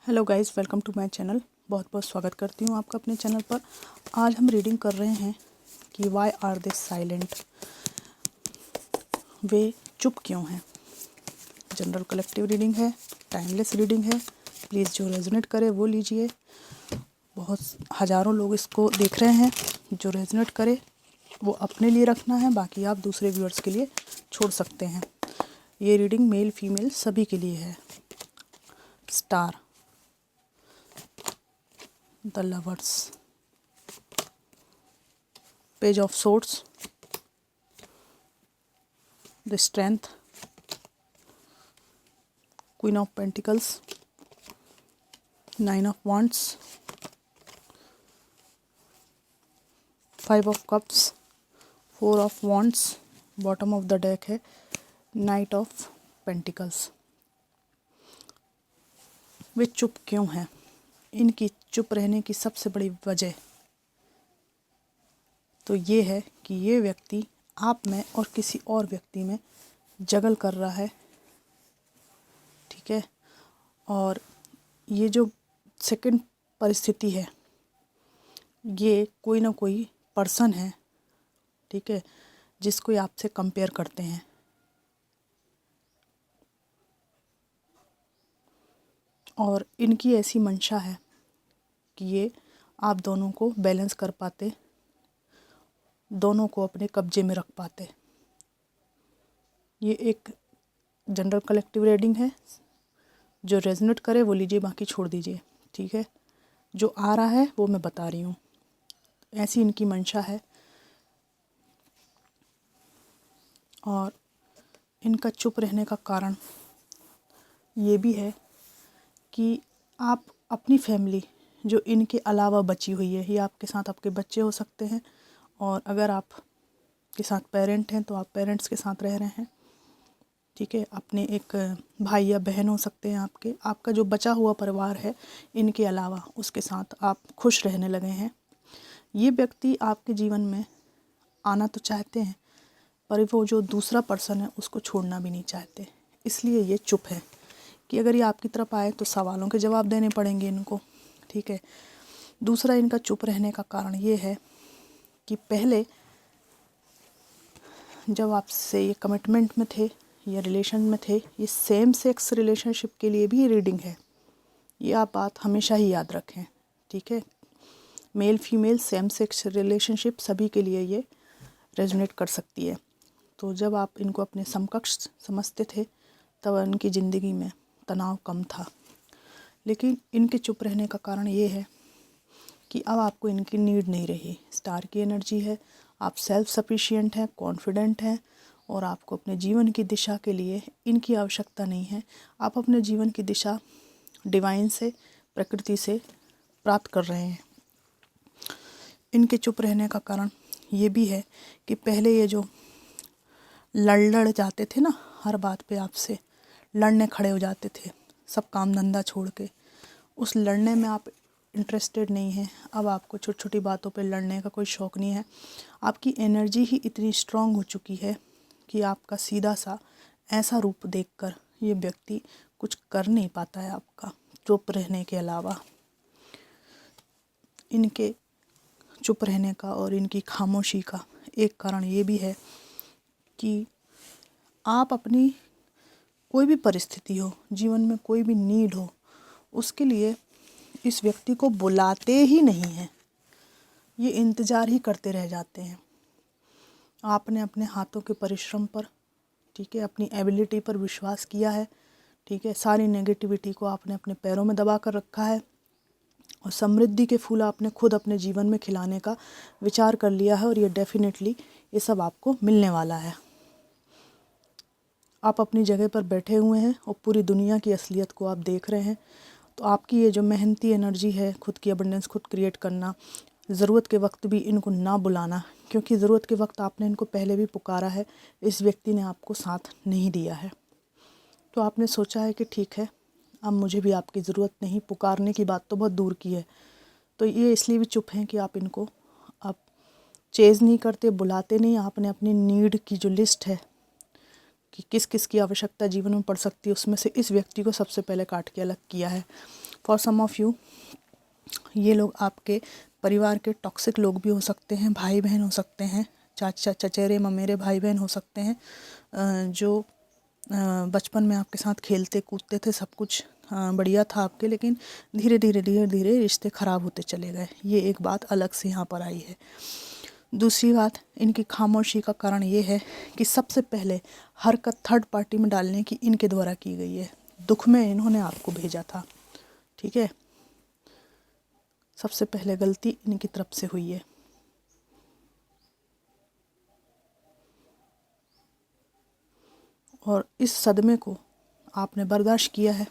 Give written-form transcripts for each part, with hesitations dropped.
Hello guys, welcome to my channel. बहुत बहुत स्वागत करती हूँ आपका अपने चैनल पर। आज हम रीडिंग कर रहे हैं कि वाई आर दे साइलेंट, वे चुप क्यों हैं। जनरल कलेक्टिव रीडिंग है, टाइमलेस रीडिंग है। प्लीज़ जो रेजोनेट करे वो लीजिए। बहुत हज़ारों लोग इसको देख रहे हैं। जो रेजोनेट करे वो अपने लिए रखना है, बाकी आप दूसरे व्यूअर्स के लिए छोड़ सकते हैं। ये रीडिंग मेल फीमेल सभी के लिए है। Star, the lovers, page of swords, the strength, queen of pentacles, 9 of wands, 5 of cups, 4 of wands, bottom of the deck है नाइट ऑफ पेंटिकल्स। वे चुप क्यों हैं? इनकी चुप रहने की सबसे बड़ी वजह तो ये है कि ये व्यक्ति आप में और किसी और व्यक्ति में जगल कर रहा है, ठीक है। और ये जो सेकंड परिस्थिति है, ये कोई ना कोई पर्सन है, ठीक है, जिसको ये आपसे कंपेयर करते हैं। और इनकी ऐसी मंशा है कि ये आप दोनों को बैलेंस कर पाते, दोनों को अपने कब्जे में रख पाते। ये एक जनरल कलेक्टिव रीडिंग है। जो रेजोनेट करे वो लीजिए, बाकी छोड़ दीजिए, ठीक है। जो आ रहा है वो मैं बता रही हूँ। ऐसी इनकी मंशा है। और इनका चुप रहने का कारण ये भी है कि आप अपनी फैमिली जो इनके अलावा बची हुई है, ये आपके साथ आपके बच्चे हो सकते हैं, और अगर आप के साथ पेरेंट हैं तो आप पेरेंट्स के साथ रह रहे हैं, ठीक है। अपने एक भाई या बहन हो सकते हैं आपके, आपका जो बचा हुआ परिवार है इनके अलावा, उसके साथ आप खुश रहने लगे हैं। ये व्यक्ति आपके जीवन में आना तो चाहते हैं, पर वो जो दूसरा पर्सन है उसको छोड़ना भी नहीं चाहते। इसलिए ये चुप है कि अगर ये आपकी तरफ आए तो सवालों के जवाब देने पड़ेंगे इनको, ठीक है। दूसरा इनका चुप रहने का कारण ये है कि पहले जब आपसे ये कमिटमेंट में थे या रिलेशन में थे, ये सेम सेक्स रिलेशनशिप के लिए भी रीडिंग है। ये आप बात हमेशा ही याद रखें, ठीक है। Male female same sex relationship सभी के लिए ये रेजोनेट कर सकती है। तो जब आप इनको अपने समकक्ष समझते थे तब इनकी ज़िंदगी में तनाव कम था। लेकिन इनके चुप रहने का कारण ये है कि अब आपको इनकी नीड नहीं रही। स्टार की एनर्जी है, आप सेल्फ सफिशिएंट हैं, कॉन्फिडेंट हैं, और आपको अपने जीवन की दिशा के लिए इनकी आवश्यकता नहीं है। आप अपने जीवन की दिशा डिवाइन से, प्रकृति से प्राप्त कर रहे हैं। इनके चुप रहने का कारण ये भी है कि पहले ये जो लड़ जाते थे ना, हर बात पे आपसे लड़ने खड़े हो जाते थे, सब काम धंधा छोड़ के, उस लड़ने में आप इंटरेस्टेड नहीं हैं। अब आपको छोटी छोटी बातों पे लड़ने का कोई शौक़ नहीं है। आपकी एनर्जी ही इतनी स्ट्रांग हो चुकी है कि आपका सीधा सा ऐसा रूप देखकर ये व्यक्ति कुछ कर नहीं पाता है आपका चुप रहने के अलावा। इनके चुप रहने का और इनकी खामोशी का एक कारण ये भी है कि आप अपनी कोई भी परिस्थिति हो, जीवन में कोई भी नीड हो, उसके लिए इस व्यक्ति को बुलाते ही नहीं हैं। ये इंतज़ार ही करते रह जाते हैं। आपने अपने हाथों के परिश्रम पर, ठीक है, अपनी एबिलिटी पर विश्वास किया है, ठीक है। सारी नेगेटिविटी को आपने अपने पैरों में दबा कर रखा है, और समृद्धि के फूल आपने खुद अपने जीवन में खिलाने का विचार कर लिया है, और ये डेफिनेटली ये सब आपको मिलने वाला है। आप अपनी जगह पर बैठे हुए हैं और पूरी दुनिया की असलियत को आप देख रहे हैं। तो आपकी ये जो मेहनती एनर्जी है, खुद की अबंडेंस खुद क्रिएट करना, ज़रूरत के वक्त भी इनको ना बुलाना, क्योंकि ज़रूरत के वक्त आपने इनको पहले भी पुकारा है, इस व्यक्ति ने आपको साथ नहीं दिया है। तो आपने सोचा है कि ठीक है, अब मुझे भी आपकी ज़रूरत नहीं, पुकारने की बात तो बहुत दूर की है। तो ये इसलिए भी चुप हैं कि आप इनको आप चेज़ नहीं करते, बुलाते नहीं। आपने अपनी नीड की जो लिस्ट है कि किस किस की आवश्यकता जीवन में पड़ सकती है, उसमें से इस व्यक्ति को सबसे पहले काट के अलग किया है। फॉर सम ऑफ यू ये लोग आपके परिवार के टॉक्सिक लोग भी हो सकते हैं, भाई बहन हो सकते हैं, चाचा चचेरे ममेरे भाई बहन हो सकते हैं, जो बचपन में आपके साथ खेलते कूदते थे, सब कुछ बढ़िया था आपके, लेकिन धीरे धीरे रिश्ते ख़राब होते चले गए। ये एक बात अलग से यहाँ पर आई है। दूसरी बात, इनकी खामोशी का कारण ये है कि सबसे पहले हरकत थर्ड पार्टी में डालने की इनके द्वारा की गई है। दुख में इन्होंने आपको भेजा था, ठीक है, सबसे पहले गलती इनकी तरफ से हुई है। और इस सदमे को आपने बर्दाश्त किया है।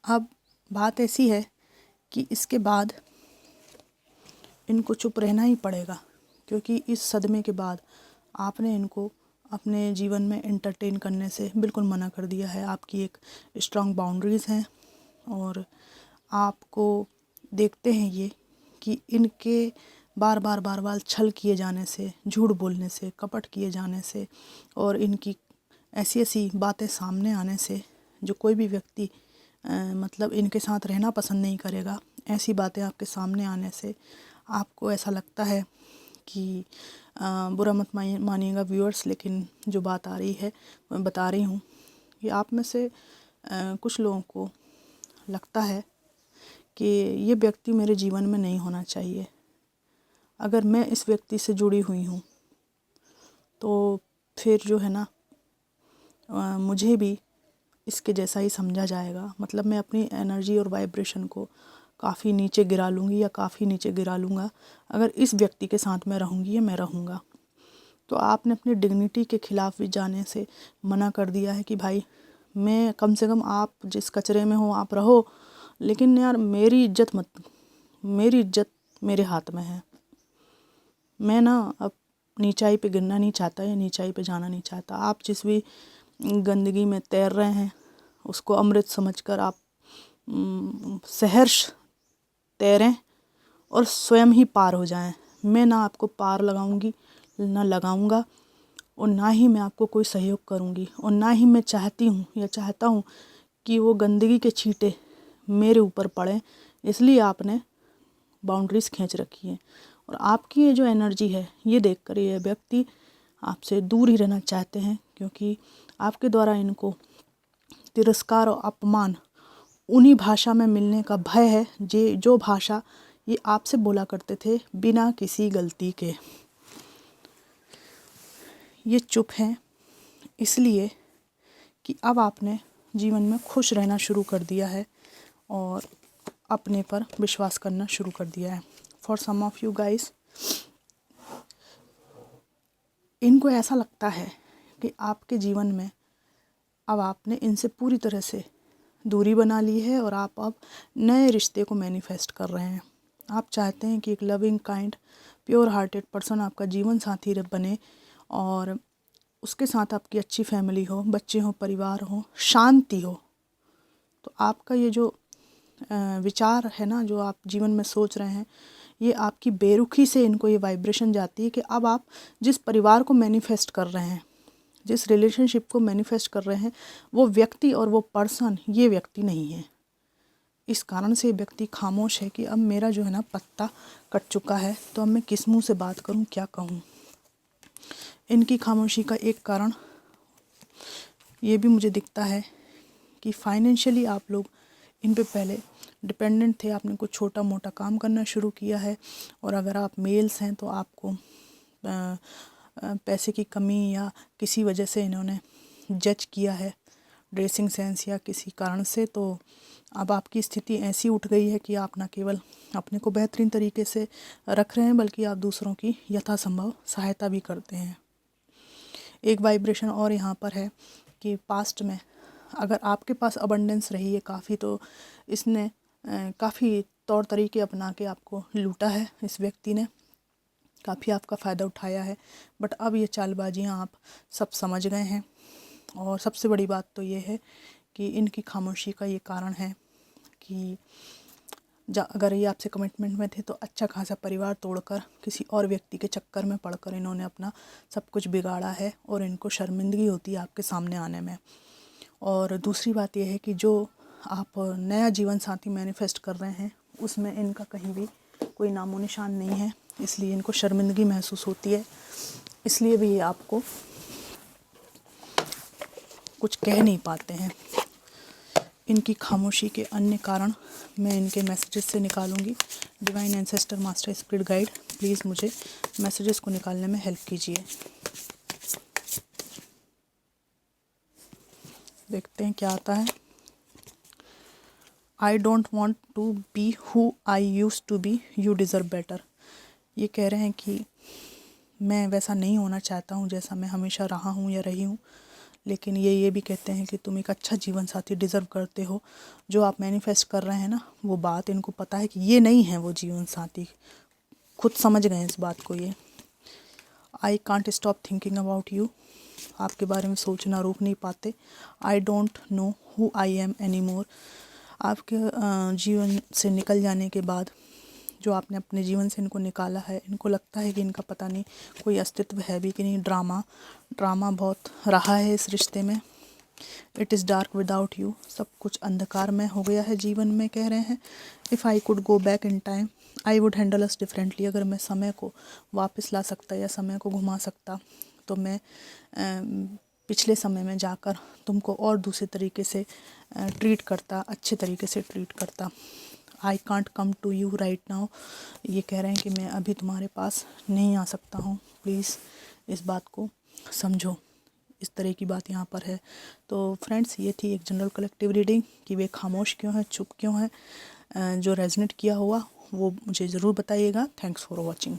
अब बात ऐसी है कि इसके बाद इनको चुप रहना ही पड़ेगा, क्योंकि इस सदमे के बाद आपने इनको अपने जीवन में एंटरटेन करने से बिल्कुल मना कर दिया है। आपकी एक स्ट्रॉन्ग बाउंड्रीज़ हैं और आपको देखते हैं ये कि इनके बार बार छल किए जाने से, झूठ बोलने से, कपट किए जाने से और इनकी ऐसी ऐसी बातें सामने आने से जो कोई भी व्यक्ति मतलब इनके साथ रहना पसंद नहीं करेगा। ऐसी बातें आपके सामने आने से आपको ऐसा लगता है कि बुरा मत मानिएगा व्यूअर्स, लेकिन जो बात आ रही है मैं बता रही हूँ कि आप में से कुछ लोगों को लगता है कि ये व्यक्ति मेरे जीवन में नहीं होना चाहिए। अगर मैं इस व्यक्ति से जुड़ी हुई हूँ तो फिर जो है ना मुझे भी इसके जैसा ही समझा जाएगा। मतलब मैं अपनी एनर्जी और वाइब्रेशन को काफ़ी नीचे गिरा लूँगी या काफ़ी नीचे गिरा लूँगा अगर इस व्यक्ति के साथ मैं रहूँगी या मैं रहूँगा। तो आपने अपनी डिग्निटी के ख़िलाफ़ भी जाने से मना कर दिया है कि भाई मैं कम से कम आप जिस कचरे में हो आप रहो, लेकिन यार मेरी इज्जत मत, मेरी इज्जत मेरे हाथ में है। मैं ना अब नीचाई पे गिरना नहीं चाहता या नीचाई पे जाना नहीं चाहता। आप जिस भी गंदगी में तैर रहे हैं उसको अमृत समझकर आप सहर्ष तैरें और स्वयं ही पार हो जाएं। मैं ना आपको पार लगाऊंगी, ना लगाऊंगा, और ना ही मैं आपको कोई सहयोग करूंगी, और ना ही मैं चाहती हूँ या चाहता हूँ कि वो गंदगी के छींटे मेरे ऊपर पड़ें। इसलिए आपने बाउंड्रीज़ खींच रखी है और आपकी ये जो एनर्जी है ये देखकर ये व्यक्ति आपसे दूर ही रहना चाहते हैं, क्योंकि आपके द्वारा इनको तिरस्कार और अपमान उन्हीं भाषा में मिलने का भय है जो भाषा ये आपसे बोला करते थे बिना किसी गलती के। ये चुप हैं इसलिए कि अब आपने जीवन में खुश रहना शुरू कर दिया है और अपने पर विश्वास करना शुरू कर दिया है। For some of you guys, इनको ऐसा लगता है कि आपके जीवन में अब आपने इनसे पूरी तरह से दूरी बना ली है और आप अब नए रिश्ते को मैनिफेस्ट कर रहे हैं। आप चाहते हैं कि एक loving kind pure hearted person आपका जीवन साथी बने और उसके साथ आपकी अच्छी फैमिली हो, बच्चे हो, परिवार हो, शांति हो। तो आपका ये जो विचार है ना, जो आप जीवन में सोच रहे हैं, ये आपकी बेरुखी से इनको ये वाइब्रेशन जाती है कि अब आप जिस परिवार को मैनिफेस्ट कर रहे हैं, जिस रिलेशनशिप को मैनिफेस्ट कर रहे हैं, वो व्यक्ति और वो पर्सन ये व्यक्ति नहीं है। इस कारण से ये व्यक्ति खामोश है कि अब मेरा जो है ना पत्ता कट चुका है, तो अब मैं किस मुँह से बात करूं, क्या कहूं। इनकी खामोशी का एक कारण ये भी मुझे दिखता है कि फाइनेंशियली आप लोग इन पे पहले डिपेंडेंट थे। आपने कुछ छोटा मोटा काम करना शुरू किया है और अगर आप मेल्स हैं तो आपको पैसे की कमी या किसी वजह से इन्होंने जज किया है, ड्रेसिंग सेंस या किसी कारण से। तो अब आपकी स्थिति ऐसी उठ गई है कि आप न केवल अपने को बेहतरीन तरीके से रख रहे हैं बल्कि आप दूसरों की यथासंभव सहायता भी करते हैं। एक वाइब्रेशन और यहाँ पर है कि पास्ट में अगर आपके पास अबंडेंस रही है काफ़ी, तो इसने काफ़ी तौर तरीके अपना के आपको लूटा है। इस व्यक्ति ने काफ़ी आपका फ़ायदा उठाया है, बट अब ये चालबाजियाँ आप सब समझ गए हैं। और सबसे बड़ी बात तो ये है कि इनकी खामोशी का ये कारण है कि अगर ये आपसे कमिटमेंट में थे तो अच्छा खासा परिवार तोड़कर किसी और व्यक्ति के चक्कर में पड़कर इन्होंने अपना सब कुछ बिगाड़ा है और इनको शर्मिंदगी होती है आपके सामने आने में। और दूसरी बात यह है कि जो आप नया जीवन साथी मैनिफेस्ट कर रहे हैं उसमें इनका कहीं भी कोई नामो निशान नहीं है, इसलिए इनको शर्मिंदगी महसूस होती है, इसलिए भी ये आपको कुछ कह नहीं पाते हैं। इनकी खामोशी के अन्य कारण मैं इनके मैसेजेस से निकालूंगी। Divine ancestor master spirit guide, please मुझे मैसेजेस को निकालने में हेल्प कीजिए। देखते हैं क्या आता है। I don't want to be who I used to be, you deserve better. ये कह रहे हैं कि मैं वैसा नहीं होना चाहता हूँ जैसा मैं हमेशा रहा हूँ या रही हूँ, लेकिन ये भी कहते हैं कि तुम एक अच्छा जीवन साथी डिज़र्व करते हो। जो आप मैनिफेस्ट कर रहे हैं ना, वो बात इनको पता है कि ये नहीं है वो जीवन साथी, खुद समझ गए इस बात को ये। I can't stop thinking about you, आपके बारे में सोचना रोक नहीं पाते। I don't know who I am any more, आपके जीवन से निकल जाने के बाद, जो आपने अपने जीवन से इनको निकाला है, इनको लगता है कि इनका पता नहीं कोई अस्तित्व है भी कि नहीं। ड्रामा बहुत रहा है इस रिश्ते में। It is dark without you, सब कुछ अंधकार में हो गया है जीवन में, कह रहे हैं। If I could go back in time I would handle us differently, अगर मैं समय को वापस ला सकता या समय को घुमा सकता तो मैं पिछले समय में जाकर तुमको और दूसरे तरीके से ट्रीट करता, अच्छे तरीके से ट्रीट करता। I can't come to you right now, ये कह रहे हैं कि मैं अभी तुम्हारे पास नहीं आ सकता हूँ, प्लीज़ इस बात को समझो। इस तरह की बात यहाँ पर है। तो फ्रेंड्स, ये थी एक जनरल कलेक्टिव रीडिंग कि वे खामोश क्यों हैं, चुप क्यों हैं। जो रेजोनेट किया हुआ वो मुझे ज़रूर बताइएगा। Thanks for watching.